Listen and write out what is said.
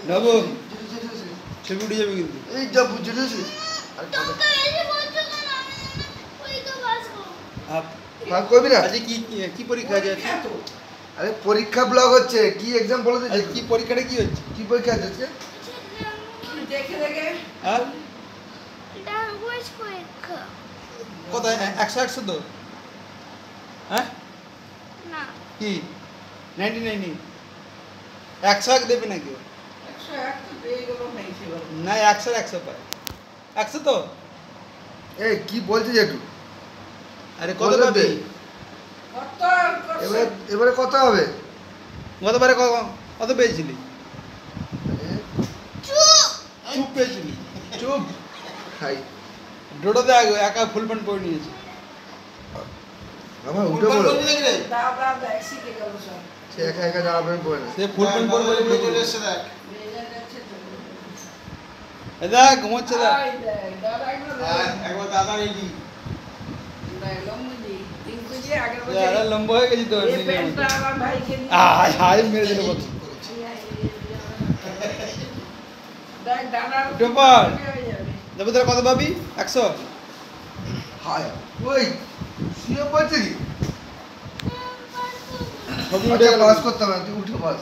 নবম ছবি উঠে যাবে কিন্তু এই যা বুঝে নিয়েছি ভাগ করবি না। আজকে কি কি পরীক্ষা আছে? আরে পরীক্ষা ব্লগ হচ্ছে, কি এক্সাম বলে দিচ্ছি। কি পরীক্ষাটা কি হচ্ছে? কি পরীক্ষা আছে আজকে? হ্যাঁ ল্যাঙ্গুয়েজ পরীক্ষা। কত 100 তো? হ্যাঁ না কি 99 100 দেবে নাকি? না 100 পায় 100 তো। এই কি বলছিস একটু? আরে কত পাবে? এবারে কত হবে? গতবারে কত পেয়েছিলি? চুপ পেয়েছিলি? চুপ হাই ডোডো দে আগে একা ফুল প্যান্ট পরে নিয়েছে। আমার উঠে পড়ো। সে একা একা জামা প্যান্ট পরে না। সে ফুল প্যান্ট পরে পরে চলে এসেছে দেখ। এই দেখ ঘুমোচ্ছে দেখ। একবার দাদা রেডি। আরে লম্বা হয়ে গেছি তো। হাই মেরে দিল বল। ডোপার দেবো তোরা কত পাবি? 100। হাই ওই শুয়ে পড়ছে কি? ছবি উঠে পাস করতে হবে, তুই উঠে পাস।